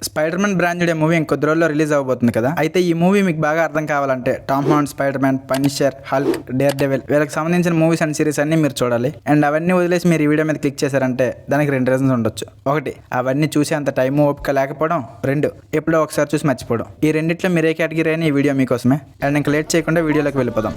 Spider man brand movie ఇంకొద్ది రోజుల్లో release అవబోతుంది కదా. అయితే ఈ మూవీ మీకు బాగా అర్థం కావాలంటే Tom Holland Spider Man, Punisher, Hulk, Daredevil వీళ్ళకి సంబంధించిన మూవీస్ అండ్ సిరీస్ అన్ని మీరు చూడాలి. అండ్ అవన్నీ వదిలేసి మీరు ఈ వీడియో మీద క్లిక్ చేశారంటే దానికి రెండు రీజన్స్ ఉండొచ్చు. ఒకటి, అవన్నీ చూసే అంత టైం ఓపిక లేకపోవడం. రెండు, ఎప్పుడో ఒకసారి చూసి మర్చిపోవడం. ఈ రెండిట్లో మీరు ఏ కేటగిరీ అయినా ఈ వీడియో మీకోసమే. అండ్ ఇంకా లేట్ చేయకుండా వీడియోలోకి వెళ్ళిపోదాం.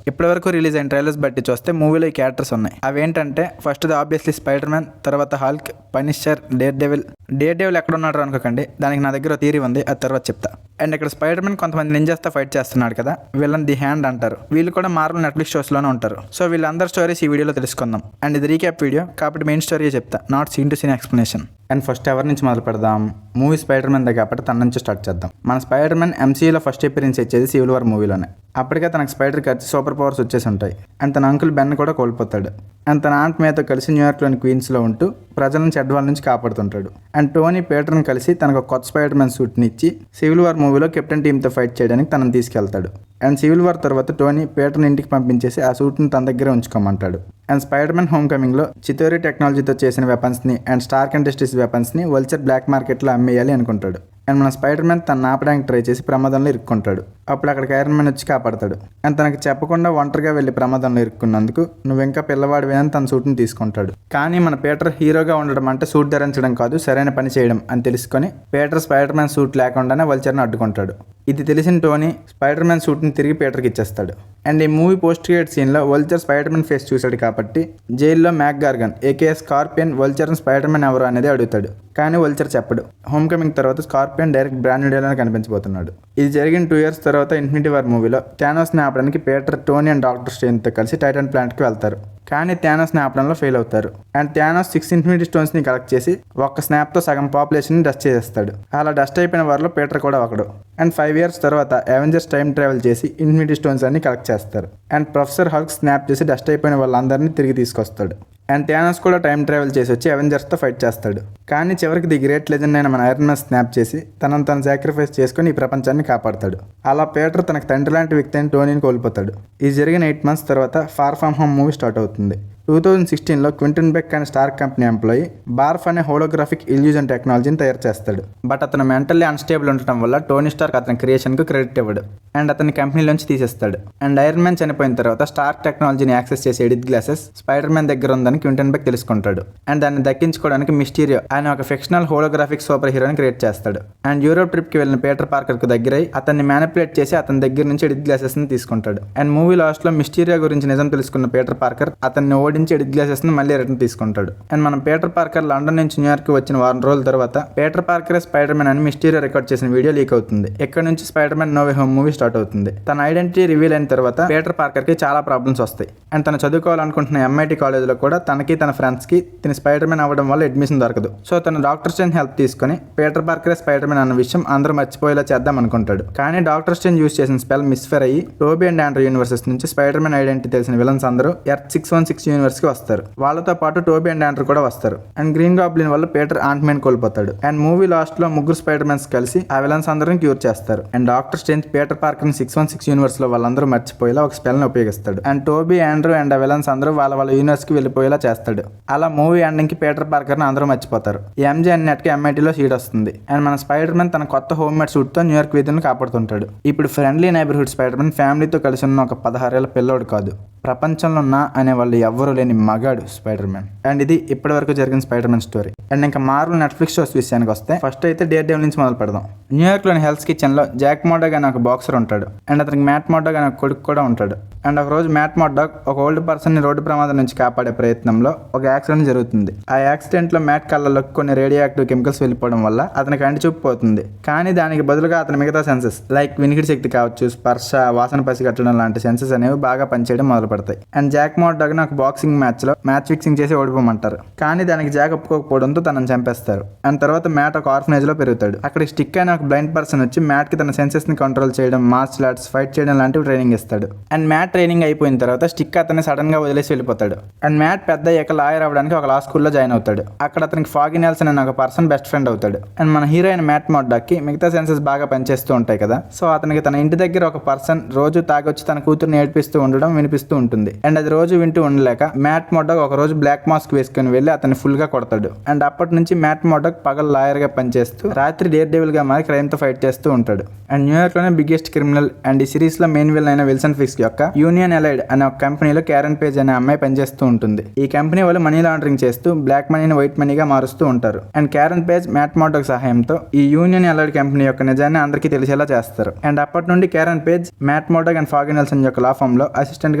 ఇప్పటివరకు రిలీజ్ అయిన ట్రైలర్స్ బట్టి చూస్తే మూవీలో ఈ క్యారెక్టర్స్ ఉన్నాయి. అవేంటంటే ఫస్ట్ ఆబ్వియస్లీ స్పైడర్ మ్యాన్, తర్వాత హల్క్, పనిషర్, డేర్ డెవిల్ ఎక్కడ ఉన్నాడు అనుకోకండి, దానికి నా దగ్గర థియరీ ఉంది, అది తర్వాత చెప్తా. అండ్ ఇక్కడ స్పైడర్ మ్యాన్ కొంతమంది నింజాస్తో ఫైట్ చేస్తున్నాడు కదా, వీళ్ళని ది హ్యాండ్ అంటారు. వీళ్ళు కూడా మార్వెల్ నెట్ఫ్లిక్స్ షోస్లోనే ఉంటారు. సో వీళ్ళందరి స్టోరీస్ ఈ వీడియోలో తెలుసుకుందాం. అండ్ ఇది రీక్యాప్ వీడియో కాబట్టి మెయిన్ స్టోరీ చెప్తా, not scene to scene explanation. And first ఎవరి నుంచి మొదలు పెడదాం? మూవీ స్పైడర్ మ్యాన్ కాబట్టి తన నుంచి స్టార్ట్ చేద్దాం. మన స్పైడర్ మ్యాన్ ఎంసీయూలో ఫస్ట్ అపియరెన్స్ ఇచ్చేది సివిల్ వార్ మూవీలోనే. అప్పటికే తనకు స్పైడర్కి వచ్చి సూపర్ పవర్స్ వచ్చేసి ఉంటాయి. అండ్ తన అంకుల్ బెన్ కూడా కోల్పోతాడు. అండ్ తన ఆంట్ మేతో కలిసి న్యూయార్క్లోని క్వీన్స్లో ఉంటూ ప్రజలను చెడ్డవాళ్ళ నుంచి కాపాడుతుంటాడు. అండ్ టోనీ పీటర్ని కలిసి తనకు ఒక కొత్త స్పైడర్ మ్యాన్ సూట్ని ఇచ్చి సివిల్ వార్ మూవీలో కెప్టెన్ టీమ్తో ఫైట్ చేయడానికి తనను తీసుకెళ్తాడు. అండ్ సివిల్ వార్ తర్వాత టోనీ పీటర్ని ఇంటికి పంపించేసి ఆ సూట్ని తన దగ్గరే ఉంచుకోమంటాడు. అండ్ స్పైడర్ మ్యాన్ హోమ్ కమింగ్లో చితోరీ టెక్నాలజీతో చేసిన వెపన్స్ని అండ్ స్టార్క్ ఇండస్ట్రీస్ వెపన్స్ని వల్చర్ బ్లాక్ మార్కెట్లో అమ్మేయాలి అనుకుంటాడు. అండ్ మన స్పైడర్ మ్యాన్ తను ఆపడానికి ట్రై చేసి ప్రమాదంలో ఇరుక్కుంటాడు. అప్పుడు అక్కడికి ఐరన్ మ్యాన్ వచ్చి కాపాడతాడు. అండ్ తనకు చెప్పకుండా ఒంటరిగా వెళ్ళి ప్రమాదంలో ఇరుక్కున్నందుకు నువ్వు ఇంకా పిల్లవాడివేనని తన సూట్ని తీసుకుంటాడు. కానీ మన పీటర్ హీరోగా ఉండడం అంటే సూట్ ధరించడం కాదు, సరైన పని చేయడం అని తెలుసుకొని పీటర్ స్పైడర్ మ్యాన్ సూట్ లేకుండానే వల్చర్ని అడ్డుకుంటాడు. ఇది తెలిసిన టోనీ స్పైడర్ మ్యాన్ సూట్ని తిరిగి పీటర్కి ఇచ్చేస్తాడు. అండ్ ఈ మూవీ పోస్ట్ క్రెడిట్ సీన్లో వల్చర్ స్పైడర్ మ్యాన్ ఫేస్ చూశాడు కాబట్టి జైల్లో మ్యాక్ గార్గన్ ఏకే స్కార్పియన్ వల్చర్ని స్పైడర్ మ్యాన్ ఎవరు అనేది అడుగుతాడు. కానీ వల్చర్ చెప్పడు. హోమ్ కమింగ్ తర్వాత స్కార్పియన్ డైరెక్ట్ బ్రాండ్ న్యూలోనే కనిపించబోతున్నాడు. ఇది జరిగిన 2 years తర్వాత ఇన్ఫినిటీ వార్ మూవీలో థానోస్ని ఆపడానికి పీటర్, టోనీ అండ్ డాక్టర్ స్ట్రేంజ్తో కలిసి టైటాన్ ప్లాంట్కి వెళ్తారు. కానీ థానోస్ని ఆపడంలో ఫెయిల్ అవుతారు. అండ్ థానోస్ 6 ఇన్ఫినిటీ స్టోన్స్ని కలెక్ట్ చేసి ఒక్క స్నాప్తో సగం పాపులేషన్ని డస్ట్ చేసేస్తాడు. అలా డస్ట్ అయిపోయిన వారిలో పీటర్ కూడా ఒకడు. అండ్ 5 years తర్వాత అవెంజర్స్ టైం ట్రావెల్ చేసి ఇన్ఫినిటీ స్టోన్స్ అన్ని కలెక్ట్ చేస్తారు. అండ్ ప్రొఫెసర్ హల్క్ స్నాప్ చేసి డస్ట్ అయిపోయిన వాళ్ళందరినీ తిరిగి తీసుకొస్తాడు. అండ్ థానోస్ కూడా టైం ట్రావెల్ చేసి వచ్చి అవెంజర్స్తో ఫైట్ చేస్తాడు. కానీ చివరికి ది గ్రేట్ లెజెండ్ అయిన మన ఐరన్ మ్యాన్ స్నాప్ చేసి తనను తను సాక్రిఫైస్ చేసుకుని ఈ ప్రపంచాన్ని కాపాడతాడు. అలా పీటర్ తనకు తండ్రి లాంటి వ్యక్తి అయిన టోనీని కోల్పోతాడు. ఇది జరిగిన 8 months తర్వాత far from home movie start అవుతుంది. 2016లో క్వింటన్ బెక్ అనే స్టార్ కంపెనీ ఎంప్లాయీ బార్ఫ్ అనే హోలోగ్రాఫిక్ ఇల్యూజన్ టెక్నాలజీని తయారు చేస్తాడు. బట్ అతను మెంటల్లీ అన్స్టేబుల్ ఉండటం వల్ల టోనీ స్టార్క్ అతని క్రియేషన్కు క్రెడిట్ ఇవ్వడు అండ్ అతని కంపెనీలోంచి తీసేస్తాడు. అండ్ ఐరన్ మ్యాన్ చనిపోయిన తర్వాత స్టార్క్ టెక్నాలజీని యాక్సెస్ చేసే ఎడిట్ గ్లాసెస్ స్పైడర్ మ్యాన్ దగ్గర ఉందని క్వింటన్ బెక్ తెలుసుకుంటాడు. అండ్ దాన్ని దక్కించుకోవడానికి మిస్టీరియో ఆయన ఒక ఫిక్షనల్ హోలోగ్రాఫిక్ సూపర్ హీరోని క్రియేట్ చేస్తాడు. అండ్ యూరోప్ ట్రిప్కి వెళ్ళిన పీటర్ పార్కర్కు దగ్గరై అతన్ని మ్యానిపులేట్ చేసి అతని దగ్గర నుంచి ఎడిట్ గ్లాసెస్ని తీసుకుంటాడు. అండ్ మూవీ లాస్ట్లో మిస్టీరియో గురించి నిజం తెలుసుకున్న పీటర్ పార్కర్ అతన్ని ఓడించి ఎడిట్ గ్లాసెస్ ని మళ్ళీ రిటర్న్ తీసుకుంటాడు. అండ్ మన పీటర్ పార్కర్ లండన్ నుంచి న్యూయార్క్ వచ్చిన 1 రోజుల తర్వాత పీటర్ పార్కర్ స్పైడర్ మ్యాన్ అని మిస్టీరియో రికార్డ్ చేసిన వీడియో లీక్ అవుతుంది. ఇక్కడ నుంచి Spider Man no way home movie start అవుతుంది. తన ఐడెంటిటీ రివీల్ అయిన తర్వాత పీటర్ పార్కర్ కి చాలా ప్రాబ్లమ్స్ వస్తాయి. అండ్ తను చదువుకోవాలనుకుంటున్న MIT కాలేజ్లో కూడా తనకి తన ఫ్రెండ్స్ కి తన స్పైడర్ మ్యాన్ అవ్వడం వల్ల అడ్మిషన్ దొరకదు. సో తను డాక్టర్ స్ట్రేంజ్ హెల్ప్ తీసుకుని పీటర్ పార్కర్ స్పైడర్ మ్యాన్ అన్న విషయం అందరూ మర్చిపోయేలా చేద్దాం అనుకుంటాడు. కానీ డాక్టర్ స్ట్రేంజ్ యూజ్ చేసిన స్పెల్ మిస్ఫైర్ అయ్యి టోబీ అండ్ ఆండ్రూ యూనివర్సెస్ నుంచి స్పైడర్ మ్యాన్ ఐడెంటిటీ తెలిసిన విలన్స్ అందరూ ఎర్త్ 616 యూనివర్స్ కి వస్తారు. వాళ్ళతో పాటు టోబీ అండ్ ఆండ్రూ కూడా వస్తారు. అండ్ గ్రీన్ గాబ్లిన్ వల్ల పీటర్ ఆంట్ మ్యాన్ కోల్పోతాడు. అండ్ మూవీ లాస్ట్ లో ముగ్గురు స్పైడర్ మ్యాన్స్ కలిసి ఆ విలన్స్ అందరిని క్యూర్ చేస్తారు. And doctor strange Peter Parker 616 universe లో వాళ్ళందరూ మర్చిపోయేలా ఒక స్పెల్ ని ఉపయోగిస్తాడు. అండ్ టోబీ, ఆండ్రూ అండ్ ఆ విలన్స్ అందరూ వాళ్ళ యూనివర్స్ కి వెళ్ళిపోయేలా చేస్తాడు. అలా మూవీ ఎండింగ్ కి పీటర్ పార్కర్ ని అందరూ మర్చిపోతారు. MJ అన్నట్టుగా MIT లో సీట్ వస్తుంది. అండ్ మన స్పైడర్ మ్యాన్ తన కొత్త హోమ్ మేడ్ సూట్ తో న్యూయార్క్ వీధులను కాపాడుతుంటాడు. ఇప్పుడు ఫ్రెండ్లీ నైబర్హుడ్ స్పైడర్ మ్యాన్ ఫ్యామిలీతో కలిసి ఉన్న ఒక 16 ఏళ్ల పిల్లోడు కాదు, ప్రపంచంలో నా అనే వాళ్ళు ఎవ్వరూ లేని మగాడు స్పైడర్ మ్యాన్. అండ్ ఇది ఇప్పటి వరకు జరిగిన స్పైడర్ మ్యాన్ స్టోరీ. అండ్ ఇంకా మార్వెల్ నెట్ఫ్లిక్స్ షోస్ విషయానికి వస్తే ఫస్ట్ అయితే డేర్ డెవిల్ నుంచి మొదలు పెడదాం. న్యూయార్క్లోని హెల్స్ కిచెన్ లో జాక్ మోర్డాగ్ అనే ఒక బాక్సర్ ఉంటాడు. అండ్ అతనికి మ్యాట్ మోర్డాగ్ అనే ఒక కొడుకు కూడా ఉంటాడు. అండ్ ఒక రోజు మ్యాట్ మోర్డాగ్ ఒక ఓల్డ్ పర్సన్ ని రోడ్డు ప్రమాదం నుంచి కాపాడే ప్రయత్నంలో ఒక యాక్సిడెంట్ జరుగుతుంది. ఆ యాక్సిడెంట్ లో మ్యాట్ కళ్ళలోకి కొన్ని రేడియో యాక్టివ్ కెమికల్స్ వెళ్ళిపోవడం వల్ల అతనికి కంటి చూపు పోతుంది. కానీ దానికి బదులుగా అతని మిగతా సెన్సెస్ లైక్ వినికిడి శక్తి కావచ్చు, స్పర్శ, వాసన పసిగట్టడం లాంటి సెన్సెస్ అనేవి బాగా పనిచేయడం మొదలు పెడతాయి. అండ్ జాక్ మోర్డాగ్ నాకు బాక్సింగ్ మ్యాచ్ ఫిక్సింగ్ చేసి ఓడిపోమంటారు. కానీ దానికి జాక్ ఒప్పుకోకపోవడంతో తనని చంపేస్తారు. అండ్ తర్వాత మ్యాట్ ఒక ఆర్ఫనేజ్ లో పెరుగుతాడు. అక్కడ స్టిక్ అయిన ఒక ఒక బ్లైండ్ పర్సన్ వచ్చి మ్యాట్ కి తన సెన్సెస్ ని కంట్రోల్ చేయడం, మార్షల్ ఆర్ట్స్, ఫైట్ చేయడం లాంటివి ట్రైనింగ్ ఇస్తాడు. అండ్ మ్యాట్ ట్రైనింగ్ అయిపోయిన తర్వాత స్టిక్ అతన్ని సడన్ గా వదిలేసి వెళ్ళిపోతాడు. అండ్ మ్యాట్ పెద్ద అయ్యాక లాయర్ అవ్వడానికి ఒక లా స్కూల్లో జాయిన్ అవుతాడు. అక్కడ అతనికి ఫాగీ నెల్సన్ అనే ఒక పర్సన్ బెస్ట్ ఫ్రెండ్ అవుతాడు. అండ్ మన హీరోయిన్ మ్యాట్ మోర్డాక్ కి మిగతా సెన్సెస్ బాగా పనిచేస్తూ ఉంటాయి కదా, సో అతనికి తన ఇంటి దగ్గర ఒక పర్సన్ రోజు తాగొచ్చి తన కూతురుని ఏడిపిస్తూ ఉండడం వినిపిస్తూ ఉంటుంది. అండ్ అది రోజు వింటూ ఉండలేక మ్యాట్ మోర్డాక్ ఒక రోజు బ్లాక్ మాస్క్ వేసుకుని వెళ్ళి అతన్ని ఫుల్ గా కొడతాడు. అండ్ అప్పటి నుంచి మ్యాట్ మోర్డాక్ పగలు లాయర్ గా పనిచేస్తూ రాత్రి డేర్ డెవిల్ గా మారి క్రైమ్ తో ఫైట్ చేస్తూ ఉంటాడు. అండ్ న్యూయార్క్ లోనే బిగ్గెస్ట్ క్రిమినల్ అండ్ ఈ సిరీస్ లో మెయిన్ విలన్ అయిన విల్సన్ ఫిస్క్ యొక్క యూనియన్ ఎలైడ్ అనే ఒక కంపెనీలో క్యారెన్ పేజ్ అనే అమ్మాయి పనిచేస్తూ ఉంటుంది. ఈ కంపెనీ వాళ్ళు మనీ లాండరింగ్ చేస్తూ బ్లాక్ మనీని వైట్ మనీగా మారుస్తూ ఉంటారు. అండ్ క్యారెన్ పేజ్ మ్యాట్ మోర్డాక్ సహాయంతో ఈ యూనియన్ ఎలైడ్ కంపెనీ యొక్క నిజాన్ని అందరికీ తెలిసేలా చేస్తారు. అండ్ అప్పటి నుండి Karen Page Matt Murdock and Foggy Nelson యొక్క లా ఫామ్ లో అసిస్టెంట్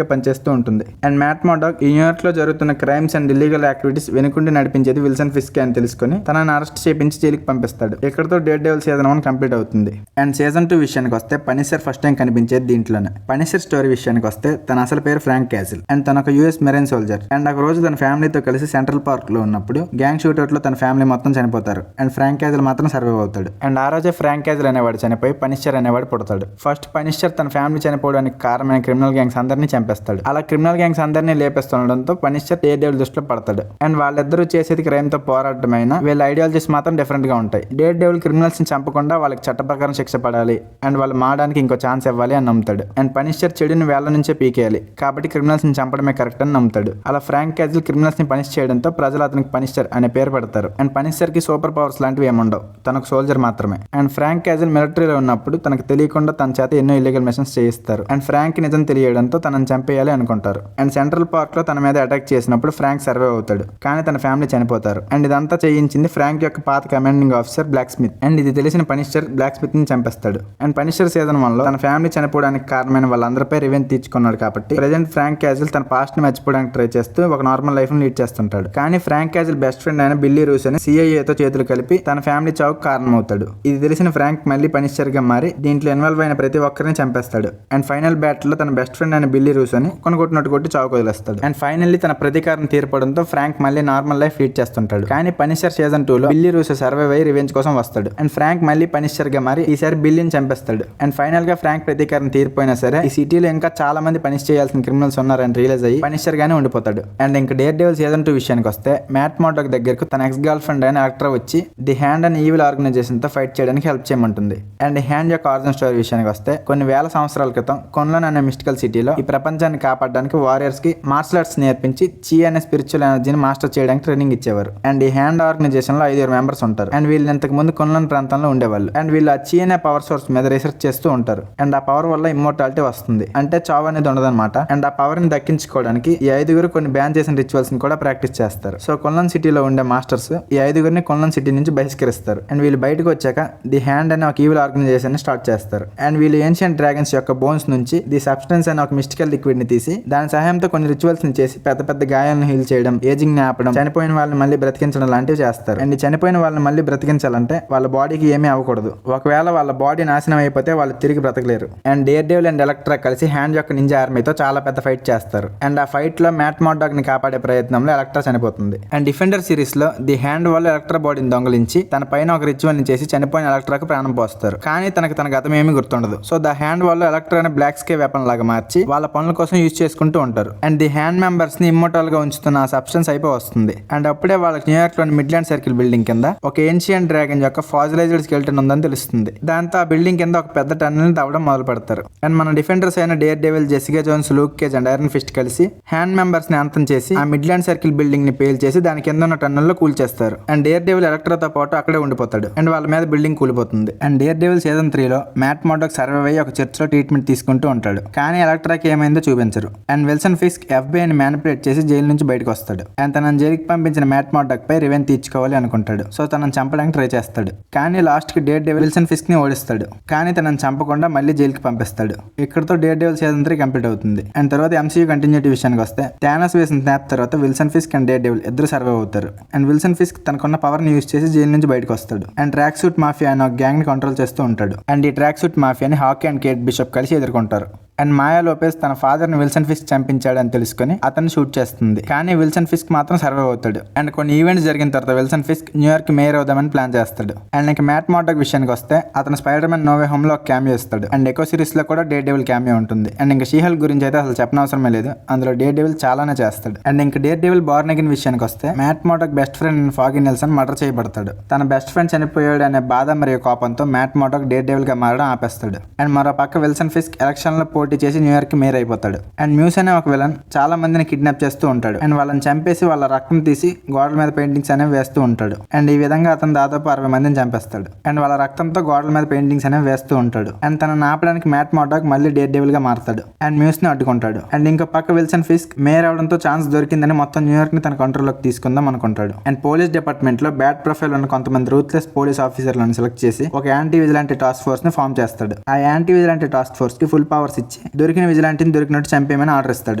గా పనిచేస్తూ ఉంటుంది. అండ్ మ్యాట్ మోర్డాక్ ఈ న్యూయార్క్ లో జరుగుతున్న క్రైమ్స్ అండ్ ఇల్లీగల్ యాక్టివిటీస్ వెనుకుండి నడిపించేది విల్సన్ ఫిస్క్ అని తెలుసుకుని తనని అరెస్ట్ చేపించి జైలుకి పంపిస్తాడు. ఇక్కడతో డేర్ డెవిల్ సీజన్ 1 కంప్లీట్ అవుతుంది. అండ్ సీజన్ 2 విషయానికి వస్తే పనిషర్ ఫస్ట్ టైం కనిపించేది దీంట్లోనే. పనిషర్ స్టోరీ విషయానికి వస్తే తన అసలు పేరు ఫ్రాంక్ క్యాసిల్ అండ్ తన ఒక యూఎస్ మెరైన్ సోల్జర్. అండ్ ఒక రోజు తన ఫ్యామిలీతో కలిసి సెంట్రల్ పార్క్ లో ఉన్నప్పుడు గ్యాంగ్ షూట్అవుట్ లో తన ఫ్యామిలీ మొత్తం చనిపోతారు. అండ్ ఫ్రాంక్ క్యాసిల్ మాత్రం సర్వైవ్ అవుతాడు. అండ్ ఆ రోజే ఫ్రాంక్ క్యాసిల్ అనేవాడు చనిపోయి పనిషర్ అనేవాడు పుడతాడు. ఫస్ట్ పనిషర్ తన ఫ్యామిలీ చనిపోవడానికి కారణమైన క్రిమినల్ గ్యాంగ్స్ అందరినీ చంపేస్తాడు. అలా క్రిమినల్ గ్యాంగ్స్ అందరినీ లేపేస్తుండడంతో పనిషర్ డేర్ డెవిల్ దృష్టిలో పడతాడు. అండ్ వాళ్ళిద్దరూ చేసేది క్రైమ్ తో పోరాటమైన వీళ్ళ ఐడియాలజీస్ మాత్రం డిఫరెంట్ గా ఉంటాయి. డేర్ డెవిల్ క్రిమినల్స్ ని చంపకుండా వాళ్ళకి చట్ట ప్రకారం శిక్ష పడాలి అండ్ వాళ్ళు మారడానికి ఇంకో ఛాన్స్ ఇవ్వాలి అని నమ్ముతాడు. అండ్ పనిషర్ చెడుని వేళ్ల నుంచే పీకేయాలి కాబట్టి క్రిమినల్స్ ని చంపడమే కరెక్ట్ అని నమ్ముతాడు. అలా ఫ్రాంక్ క్యాసిల్ క్రిమినల్స్ ని పనిష్ చేయడంతో ప్రజలు అతనికి పనిషర్ అనే పేరు పెడతారు. అండ్ పనిషర్ కి సూపర్ పవర్స్ లాంటివి ఏముండవు, తనకు సోల్జర్ మాత్రమే. అండ్ ఫ్రాంక్ క్యాసిల్ మిలిటరీలో ఉన్నప్పుడు తనకు తెలియకుండా తన చేత ఎన్నో ఇల్లీగల్ మిషన్స్ చేయిస్తారు. అండ్ ఫ్రాంక్ కి నిజం తెలియడంతో తనని చంపేయాలి అనుకుంటారు. అండ్ సెంట్రల్ పార్క్ లో తన మీద అటాక్ చేసినప్పుడు ఫ్రాంక్ సర్వైవ్ అవుతాడు కానీ తన ఫ్యామిలీ చనిపోతారు. అండ్ ఇదంతా చేయించింది ఫ్రాంక్ యొక్క పాత కమాండింగ్ ఆఫీసర్ బ్లాక్ స్మిత్. అండ్ ఇది తెలిసిన పనిషర్ బ్లాక్ స్మిత్ ని చంపేస్తాడు. అండ్ పనిషర్ సీజన్ 1 లో తన ఫ్యామిలీ చనిపోవడానికి కారణమైన వాళ్ళందరిపై రివెంజ్ తీర్చుకున్నాడు కాబట్టి ప్రెజెంట్ ఫ్రాంక్ క్యాసిల్ తన పాస్ట్ ని మర్చిపోవడానికి ట్రై చేస్తూ ఒక నార్మల్ లైఫ్ ని లీడ్ చేస్తుంటాడు. కానీ ఫ్రాంక్ క్యాసిల్ బెస్ట్ ఫ్రెండ్ అయిన బిల్లీ రూస్ అని సిఐఏతో చేతులు కలిపి తన ఫ్యామిలీ చావుకు కారణమవుతాడు. ఇది తెలిసిన ఫ్రాంక్ మళ్ళీ పనిషర్ గా మారి దీంట్లో ఇన్వాల్వ్ అయిన ప్రతి ఒక్కరిని చంపేస్తాడు. అండ్ ఫైనల్ బ్యాటిల్ లో తన బెస్ట్ ఫ్రెండ్ అయిన బిల్లీ రూస్ అని కొనుగొట్టినట్టు కొట్టి చావుకు వదిలేస్తాడు. అండ్ ఫైనల్లీ తన ప్రతీకారం తీర్పడంతో ఫ్రాంక్ మళ్ళీ నార్మల్ లైఫ్ లీడ్ చేస్తుంటాడు. కానీ పనిషర్ సీజన్ 2 లో బిల్లీ రూస్ సర్వైవ్ అయ్యి రివెంజ్ కోసం వస్తాడు. అండ్ ఫ్రాంక్ మళ్ళీ పనిషర్ గా మారి ఈసారి బిల్లీని చంపేస్తాడు. అండ్ ఫైనల్ గా ఫ్రాంక్ ప్రతీకారం తీరిపోయినా సరే ఈ సిటీలో ఇంకా చాలా మంది పనిష్ చేయాల్సిన క్రిమినల్స్ ఉన్నారని రియలైజ్ అయ్యి పనిషర్ గానే ఉండిపోతాడు. అండ్ ఇంకా డేర్ డెవిల్ సీజన్ 2 విషయానికి వస్తే మ్యాట్ మోర్డాక్ దగ్గరకు తన ఎక్స్ గర్ల్ ఫ్రెండ్ అయిన యాక్టర్ వచ్చి the Hand and evil organization తో ఫైట్ చేయడానికి హెల్ప్ చేయమంటుంది. అండ్ ఈ హ్యాండ్ యొక్క ఆరిజిన్ స్టోరీ విషయానికి వస్తే కొన్ని వేల సంవత్సరాల క్రితం కొన్లన్ అనే మిస్టికల్ సిటీలో ఈ ప్రపంచాన్ని కాపాడడానికి వారియర్స్ కి మార్షల్ ఆర్ట్స్ నేర్పించి చి అనే స్పిరిచువల్ ఎనర్జీని మాస్టర్ చేయడానికి ట్రైనింగ్ ఇచ్చేవారు. అండ్ ఈ హ్యాండ్ ఆర్గనైజేషన్ లో 5 మెంబర్స్ ఉంటారు. అండ్ వీళ్ళు ఇంతకు ముందు కొన్లన్ ప్రాంతంలో ఉండేవాళ్ళు. అండ్ వీళ్ళు ఆ చి అనే పవర్ సోర్స్ మీద రీసెర్చ్ చేస్తూ ఉంటారు. అండ్ ఆ పవర్ వల్ల ఇమ్మోర్టాలిటీ వస్తుంది, అంటే చావు అనేది ఉండదన్నమాట. అండ్ ఆ పవర్ ని దక్కించుకోవడానికి ఈ 5 కొన్ని బ్యాన్ చేసిన రిచువల్స్ ని కూడా ప్రాక్టీస్ చేస్తారు. సో కొన్లన్ సిటీలో ఉండే మాస్టర్స్ ఈ 5 కొన్లన్ సిటీ నుంచి బహిష్కరిస్తారు. అండ్ వీళ్ళు బయటకు వచ్చాక ది హ్యాండ్ అనే ఒక ఈవిల్ ఆర్గనైజేషన్ ని స్టార్ట్ చేస్తారు. అండ్ వీళ్ళు ఏన్షియంట్ డ్రాగన్స్ యొక్క బోన్స్ నుంచి ది సబ్స్టెన్స్ అనే ఒక మిస్టికల్ లిక్విడ్ ని తీసి దాని సహాయంతో కొన్ని రిచువల్స్ ని చేసి పెద్ద పెద్ద గాయాలను హీల్ చేయడం, ఏజింగ్ ని ఆపడం, చనిపోయిన వాళ్ళని మళ్ళీ బ్రతికించడం లాంటివి చేస్తారు. అండ్ చనిపోయిన వాళ్ళని మళ్ళీ బ్రతికించాలంటే వాళ్ళ బాడీకి ఏమీ అవ్వకూడదు. ఒకవేళ వాళ్ళ బాడీ నాశనం అయిపోతే వాళ్ళు తిరిగి బ్రతకలేరు. అండ్ డేర్ డెవిల్ అండ్ ఎలక్ట్రా కలిసి హ్యాండ్ యొక్క నింజా ఆర్మీతో చాలా పెద్ద ఫైట్ చేస్తారు. అండ్ ఆ ఫైట్ లో మ్యాట్ మోర్డాక్ ని కాపాడే ప్రయత్నంలో ఎలక్ట్రా చనిపోతుంది. అండ్ డిఫెండర్ సిరీస్ లో ది హ్యాండ్ వల్ల ఎలక్ట్రా బాడీని దొంగలించి తన పైన ఒక రిచువల్ ని చేసి చనిపోయిన ఎలక్ట్రాకు ప్రాణం పోస్తారు. కానీ తన గతం ఏమీ గుర్తుండదు. సో ద హ్యాండ్ వల్ల ఎలక్ట్రాని బ్లాక్ స్కే వెపన్ లాగా మార్చి వాళ్ళ పనుల కోసం యూజ్ చేసుకుంటూ ఉంటారు. అండ్ ది హ్యాండ్ మెంబర్స్ ని ఇమ్మోర్టల్ గా ఉంచుతున్న ఆ సబ్స్టెన్స్ అయిపోయి వస్తుంది. అండ్ అప్పుడే వాళ్ళకి న్యూయార్క్ లోని మిడ్లాండ్ సర్కిల్ బిల్డింగ్ కింద ఒక ఏన్షియంట్ డ్రాగన్ యొక్క ఫాజిలైజ్డ్ స్కెల్టన్ ఉందని తెలుస్తుంది. దాంతో ఆ బిల్డింగ్ కింద ఒక పెద్ద టన్నెల్ ని తవ్వడం మొదలు పెడతారు. అండ్ మన డిఫెండర్స్ అయిన Daredevil, Jessica Jones, Luke Cage and Iron Fist కలిసి హ్యాండ్ మెంబర్స్ ని అంతం చేసి ఆ మిడ్లాండ్ సర్కిల్ బిల్డింగ్ ని పేల్ చేసి దాని కింద ఉన్న టన్నెల్ లో కూల్చేస్తారు. అండ్ డేర్ డెవిల్ ఎలక్ట్రాతో పాటు అక్కడే ఉండిపోతాడు. అండ్ వాళ్ళ మీద బిల్డింగ్ కూలిపోతుంది. అండ్ డేర్ డెవిల్ సీజన్ 3 లో మ్యాట్ మోర్డాక్ సర్వైవ్ అయ్యి ఒక చర్చ్ లో ట్రీట్మెంట్ తీసుకుంటూ ఉంటాడు. కానీ ఎలక్ట్రాకి ఏమైందో చూపించరు. అండ్ విల్సన్ ఫిస్క్ FBI ని మ్యానిపులేట్ చేసి జైలు నుంచి బయటకు వస్తాడు. అండ్ తనని జైలుకి పంపించిన మ్యాట్ మోర్డాక్ పై రివెంజ్ తీర్చుకోవాలి అనుకుంటాడు. సో తనని చంపడానికి ట్రై చేస్తాడు. కానీ లాస్ట్ కి డేర్ డెవిల్ విల్సన్ ఫిస్క్ ని ఓడిస్తాడు. కానీ తనని చంపకుండా మళ్ళీ జైలుకి పంపిస్తాడు. ఇక్కడతో డేర్ డెవిల్ సీజన్ 3 కంప్లీట్ అవుతుంది. అండ్ తర్వాత MCU కంటిన్యూటీ విషయానికి వస్తే థానోస్ వేసిన స్నాప్ తర్వాత Wilson Fisk and dare devil ఇద్దరు సర్వైవ్ అవుతారు. అండ్ విల్సన్ ఫిస్క్ తనకున్న పవర్ ని యూజ్ చేసి జైలు నుంచి బయటకు వస్తాడు. అండ్ ట్రాక్ సూట్ మాఫియా అనే ఒక గ్యాంగ్ ని కంట్రోల్ చేస్తూ ఉంటాడు. అండ్ ఈ ట్రాక్ సూట్ మాఫియాని హాకీ అండ్ కేట్ బిషప్ కలిసి ఎదుర్కొంటారు. అండ్ మాయా లోపెస్ తన ఫాదర్ ని విల్సన్ ఫిస్క్ చంపించాడని తెలుసుకుని అతన్ని షూట్ చేస్తుంది. కానీ విల్సన్ ఫిస్క్ మాత్రం సర్వైవ్ అవుతాడు. అండ్ కొన్ని ఈవెంట్స్ జరిగిన తర్వాత విల్సన్ ఫిస్క్ న్యూయార్క్ మేయర్ అవుదామని ప్లాన్ చేస్తాడు. అండ్ ఇంకా మ్యాట్ మార్డాక్ విషయానికి వస్తే అతను Spider Man no way Home లో ఒక క్యామియో ఇస్తాడు. అండ్ ఎకో సిరీస్ లో కూడా డేర్ డెవిల్ క్యామియో ఉంటుంది. అండ్ ఇంకా షీ హల్క్ గురించి అయితే అసలు చెప్పనవసరమే లేదు, అందులో డేర్ డెవిల్ చాలానే చేస్తాడు. అండ్ ఇంకా డేర్ డెవిల్ బార్న్ అగైన్ విషయానికి వస్తే Matt Murdock best friend Foggy Nelson murder చేయబడతాడు. తన బెస్ట్ ఫ్రెండ్ చనిపోయాడు అనే బాధ మరియు కోపంతో మ్యాట్ మార్డాక్ డేర్ డెవిల్ గా మారడం ఆపేస్తాడు. అండ్ మరో పక్క విల్సన్ ఫిస్క్ ఎలక్షన్ లో పోటీ చేసి న్యూయార్క్ మేయర్ అయిపోతాడు. అండ్ మ్యూస్ అనే ఒక విలన్ చాలా మందిని కిడ్నాప్ చేస్తూ ఉంటాడు. అండ్ వాళ్ళని చంపేసి వాళ్ళ రక్తం తీసి గోడల మీద పెయింటింగ్స్ అనేవి వేస్తూ ఉంటాడు. అండ్ ఈ విధంగా అతను దాదాపు 60 మందిని చంపేస్తాడు. అండ్ వాళ్ళ రక్తంతో గోడల మీద పెయింటింగ్స్ అనేవి వేస్తూ ఉంటాడు. అండ్ తనను ఆపడానికి మ్యాట్ మార్డాక్ మళ్ళీ డేర్ డెవిల్ గా మారతాడు. అండ్ మ్యూస్ ని అడ్డుకుంటాడు. అండ్ ఇంకో పక్క విల్సన్ ఫిస్క్ మేయర్ అవడంతో ఛాన్స్ దొరికిందని మొత్తం న్యూయార్క్ ని తన కంట్రోల్లోకి తీసుకుందాం అనుకుంటాడు. అండ్ పోలీస్ డిపార్ట్మెంట్ లో బ్యాడ్ ప్రొఫైల్ ఉన్న కొంతమంది రూత్లెస్ పోలీస్ ఆఫీసర్లను సెలెక్ట్ చేసి ఒక యాంటీ విజిలాంటీ టాస్క్ ఫోర్స్ ని ఫామ్ చేస్తాడు. ఆ యాంటీ విజిలాంటీ టాస్క్ ఫోర్స్ కి ఫుల్ పవర్స్ ఇచ్చి దొరికిన విజిలాంటీని దొరికినట్టు చంపేయమని ఆర్డర్ ఇస్తాడు.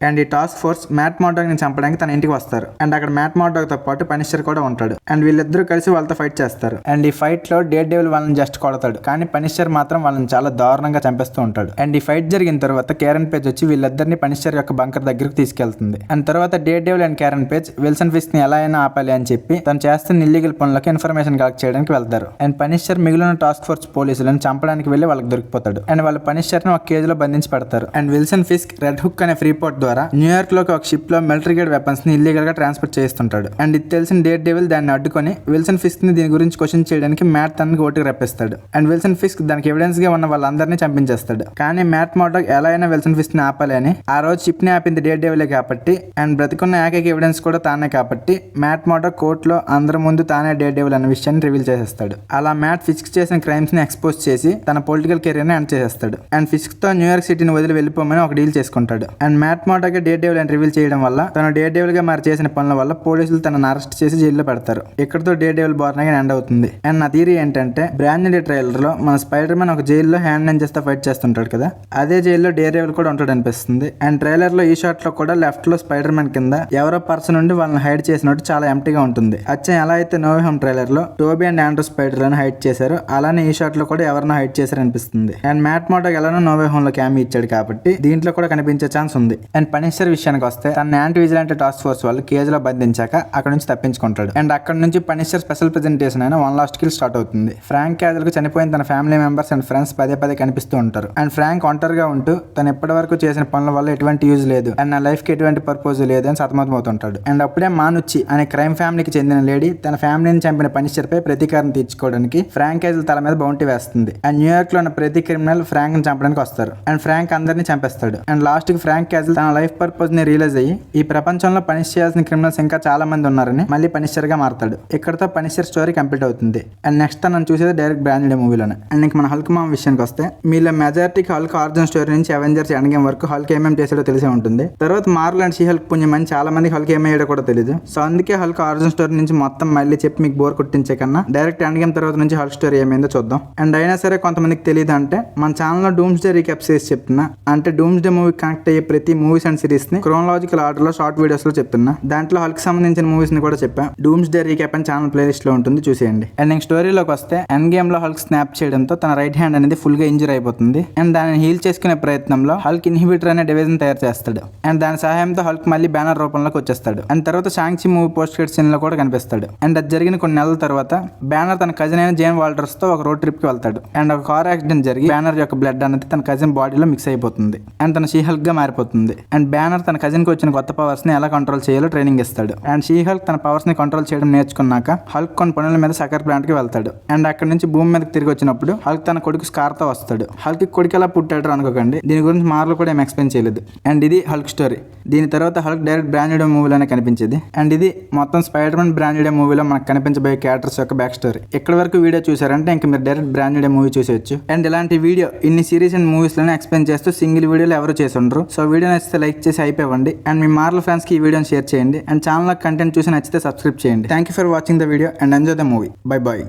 అండ్ ఈ టాస్క్ ఫోర్స్ మ్యాట్ మార్డాక్ ని చంపడానికి తన ఇంటికి వస్తారు. అండ్ అక్కడ మ్యాట్ మార్డాక్ తో పాటు పనిషర్ కూడా ఉంటాడు. అండ్ వీళ్ళిద్దరూ కలిసి వాళ్ళతో ఫైట్ చేస్తారు. అండ్ ఈ ఫైట్ లో డేర్ డెవిల్ వాళ్ళని జస్ట్ కొడతాడు, కానీ పనిషర్ మాత్రం వాళ్ళని చాలా దారుణంగా చంపేస్తూ ఉంటాడు. అండ్ ఈ ఫైట్ జరిగిన తర్వాత కేరన్ పేజ్ వచ్చి వీళ్ళిద్దరిని పనిషర్ యొక్క బంకర్ దగ్గరకు తీసుకెళ్తుంది. అండ్ తర్వాత dare devil and Karen page Wilson Fisk ని ఎలా అయినా ఆపాలి అని చెప్పి తను చేస్తున్న ఇల్లీగల్ పనులకు ఇన్ఫర్మేషన్ కలెక్ట్ చేయడానికి వెళ్తారు. అండ్ పనిషర్ మిగిలిన టాస్క్ ఫోర్స్ పోలీసులను చంపడానికి వెళ్లి వాళ్ళకి దొరికిపోతాడు. అండ్ వాళ్ళ పనిషర్ ని ఒక కేజ్ లో బంధించి పెడతారు. And Wilson Fisk red hook అనే ఫ్రీ పోర్ట్ ద్వారా న్యూయార్క్ లోకి ఒక షిప్ లో మిలిటరీ గ్రేడ్ వెపన్స్ ని ఇల్లీగల్ గా ట్రాన్స్పోర్ట్ చేస్తుంటాడు. అండ్ ఇది తెలిసిన డేర్ డెవిల్ దాన్ని అడ్డుకొని విల్సన్ ఫిస్క్ ని దీని గురించి క్వశ్చన్ చేయడానికి మ్యాట్ తనకి ఓటుకు రప్పిస్తాడు. అండ్ విల్సన్ ఫిస్క్ దానికి ఎవిడెన్స్ గా ఉన్న వాళ్ళందరినీ చంపించేస్తాడు. కానీ మ్యాట్ మార్డాక్ ఎలా అయినా విల్సన్ ఫిస్క్ ని ఆపాలి అని ఆ రోజు షిప్ ని ఆపింది డేర్ డెవిలే కాబట్టి అండ్ బ్రతికున్న ఏకైక ఎవిడెన్స్ కూడా తానే కాబట్టి మ్యాట్ మార్డాక్ కోర్టులో అందరి ముందు తానే డేర్ డెవిల్ అనే విషయాన్ని రివీల్ చేసేస్తాడు. అలా మ్యాట్ ఫిస్క్ చేసిన క్రైమ్స్ ని ఎక్స్పోజ్ చేసి తన పొలిటికల్ కెరీర్ ని ఎండ్ చేసేస్తాడు. అండ్ ఫిస్క్ తో న్యూయార్క్ సిటీని వదిలి వెళ్ళిపోమని ఒక డీల్ చేసుకుంటాడు. అండ్ మ్యాట్ మార్డాక్ డేర్ డెవిల్ అని రివీల్ చేయడం వల్ల తను డేర్ డెవిల్ గా మరి చేసిన పనుల వల్ల పోలీసులు తనను అరెస్ట్ చేసి జైల్లో పెడతారు. ఇక్కడతో dare devil born again end అవుతుంది. అండ్ నా థియరీ ఏంటంటే బ్రాండ్ న్యూ ట్రైలర్ లో మన స్పైడర్ మ్యాన్ ఒక జైల్లో హ్యాండ్ అండ్ చేస్తే ఫైట్ చేస్తుంటాడు కదా, అదే జైల్లో డేర్ డెవిల్ కూడా ఉంటాడు అనిపిస్తుంది. అండ్ ట్రైలర్ లో ఈ షాట్ లో కూడా లెఫ్ట్ లో స్పైడర్ మ్యాన్ కింద ఎవరో పర్సన్ నుండి వాళ్ళని హైడ్ చేసినట్టు చాలా ఎంప్టీగా ఉంటుంది. అచ్చం ఎలా అయితే నో వే హోమ్ ట్రైలర్ లో టోబీ అండ్ ఆండ్రూ స్పైడర్ లను హైడ్ చేశారు, అలానే ఈ షాట్ లో కూడా ఎవరినో హైడ్ చేశారు అనిపిస్తుంది. అండ్ మ్యాట్ మార్డాక్ ఎలానో నో వే హోమ్ లో క్యామీ ఇచ్చాడు కాబట్టి దీంట్లో కూడా కనిపించే ఛాన్స్ ఉంది. అండ్ పనిషర్ విషయానికి వస్తే తన యాంటీ విజిలాంటీ టాస్క్ ఫోర్స్ వాళ్ళు కేజ్ లో బంధించాక అక్కడ నుంచి తప్పించుకుంటాడు. అండ్ అక్కడ నుంచి పనిషర్ స్పెషల్ ప్రెజెంటేషన్ అయిన వన్ లాస్ట్ కిల్ స్టార్ట్ అవుతుంది. ఫ్రాంక్ క్యాజల్ కు చనిపోయిన తన ఫ్యామిలీ మెంబర్స్ అండ్ ఫ్రెండ్స్ పదే పదే కనిపిస్తూ ఉంటారు. అండ్ ఫ్రాంక్ ఒంటరిగా ఉంటూ తను ఇప్పటి వరకు చేసిన పనుల వల్ల ఎటువంటి యూజ్ లేదు అండ్ నా లైఫ్ కి ఎటువంటి పర్పస్ లేదు అని సతమతమవుతుంటాడు. అండ్ అప్పుడే మానుచ్చి అనే క్రైమ్ ఫ్యామిలీకి చెందిన లేడీ తన ఫ్యామిలీని చంపిన పనిషర్ పై ప్రతీకారం తీర్చుకోవడానికి ఫ్రాంక్ క్యాజల్ తల మీద బౌంటీ వేస్తుంది. అండ్ న్యూయార్క్ లో ఉన్న ప్రతి క్రిమినల్ ఫ్రాంక్ ని చంపడానికి వస్తారు. అండ్ ఫ్రాంక్ అందరినీ చంపేస్తాడు. అండ్ లాస్ట్ కి ఫ్రాంక్ క్యాజల్ తన లైఫ్ పర్పస్ ని రియలైజ్ అయ్యి ఈ ప్రపంచంలో పనిష్ చేయాల్సిన క్రిమినల్స్ ఇంకా చాలా మంది ఉన్నారని మళ్ళీ పనిషర్ గా మారతాడు. ఇక్కడతో పనిషర్ స్టోరీ కంప్లీట్ అవుతుంది. అండ్ నెక్స్ట్ మనం చూసేది డైరెక్ట్ బ్రాండ్ న్యూ మూవీలోనే. అండ్ ఇంక మన హల్క్ మామ్ విషయానికి వస్తే మీలో మెజారిటీకి హల్క్ ఆరిజిన్ స్టోరీ నుంచి అవెంజర్స్ ఎండ్ గేమ్ వరకు హల్క్ ఏమేమి చేసాడో తెలిసే ఉంటుంది. తర్వాత మార్వెల్ అండ్ షీ హల్క్ పుణ్యమని చాలా మంది హల్క్ ఏమయ్యాడో కూడా తెలియదు. సో అందుకే హల్క్ ఆరిజిన్ స్టోరీ నుంచి మొత్తం మళ్ళీ చెప్పి మీకు బోర్ కొట్టించే కన్నా డైరెక్ట్ ఎండ్ గేమ్ తర్వాత నుంచి హల్క్ స్టోరీ ఏమైందో చూద్దాం. అండ్ అయినా సరే కొంతమందికి తెలియదు అంటే మన ఛానల్లో డూమ్స్ డే రీక్యాప్ సిరీస్ చెప్తున్నా. అంటే డూమ్స్ డే మూవీ కనెక్ట్ అయ్యే ప్రతి మూవీస్ అండ్ సిరీస్ ని క్రోనలాజికల్ ఆర్డర్ లో షార్ట్ వీడియోస్ లో చెప్తున్నా. దాంట్లో హల్క్ సంబంధించిన మూవీస్ ని కూడా చెప్పా. డూమ్స్ డే రీక్యాప్ అని ఛానల్ ప్లేలిస్ట్ లో ఉంటుంది, చూసేయండి. అండ్ నెక్స్ట్ స్టోరీలోకి వస్తే ఎండ్ గేమ్ లో హల్క్ స్నాప్ చేయడంతో తన రైట్ హ్యాండ్ అనేది ఫుల్ గా ఇంజూర్ అయిపోతుంది. అండ్ దానిని హీల్ చేసుకునే ప్రయత్నంలో హల్క్ ఇన్హిబిటర్ అనే డివైస్ తయారు చేస్తాడు. అండ్ దాని సహాయంతో హల్క్ మళ్ళీ బ్యానర్ రూపంలోకి వచ్చేస్తాడు. అండ్ తర్వాత షాంగ్ చి మూవీ పోస్ట్ క్రెడిట్ సీన్ లో కూడా కనిపిస్తాడు. అండ్ అది జరిగిన కొన్ని నెలల తర్వాత బ్యానర్ తన కజిన్ అయిన జేన్ వాల్టర్స్ తో ఒక రోడ్ ట్రిప్ కి వెళ్తాడు. అండ్ ఒక కార్ యాక్సిడెంట్ జరిగి బ్యానర్ యొక్క బ్లడ్ అనేది తన కజిన్ బాడీలో మిక్స్ అయిపోతుంది. అండ్ తన షీ హల్క్ గా మారిపోతుంది. అండ్ బ్యానర్ తన కజిన్ కి వచ్చిన కొత్త పవర్స్ ని ఎలా కంట్రోల్ చేయాలో ట్రైనింగ్ ఇస్తాడు. అండ్ షీ హల్క్ తన పవర్స్ ని కంట్రోల్ చేయడం నేర్చుకున్నాక హల్క్ కొన్ని పనుల మీద సకర్ ప్లాంట్ కి వెళ్తాడు. అండ్ అక్కడ నుంచి భూమి మీదకి తిరిగి వచ్చినప్పుడు హల్క్ తన కొడుకు స్కార్ తో వస్తాడు. హల్క్ కొడుకు ఎలా పుట్టాడు అనుకోకండి, దీని గురించి మార్లో కూడా ఏం ఎక్స్ప్లెయిన్ చేయలేదు. అండ్ ఇది హల్క్ స్టోరీ. దీని తర్వాత హల్క్ డైరెక్ట్ బ్రాండ్ న్యూ మూవీలోనే కనిపించేది. అండ్ ఇది మొత్తం స్పైడర్ మ్యాన్ బ్రాండ్ న్యూ మూవీలో మనకు కనిపించబోయే క్యారెక్టర్స్ యొక్క బ్యాక్ స్టోరీ. ఇక్కడ వరకు వీడియో చూసారంటే ఇంకా మీరు డైరెక్ట్ బ్రాండ్ న్యూ మూవీ చూసేయచ్చు. అండ్ ఇలాంటి వీడియో ఇన్ని సిరీస్ అండ్ మూవీస్ లోనే ఎక్స్ప్లెయిన్ చేస్తూ సింగిల్ వీడియోలో ఎవరు చేసి ఉండరు. సో వీడియో నచ్చితే లైక్ చేసి అయిపోయింది. అండ్ మీ మార్వెల్ ఫ్యాన్స్ కి ఈ వీడియోని షేర్ చేయండి. అండ్ ఛానల్ కంటెంట్ చూసి నచ్చితే సబ్స్క్రైబ్ చేయండి. Thank you for watching the video and enjoy the movie. Bye bye.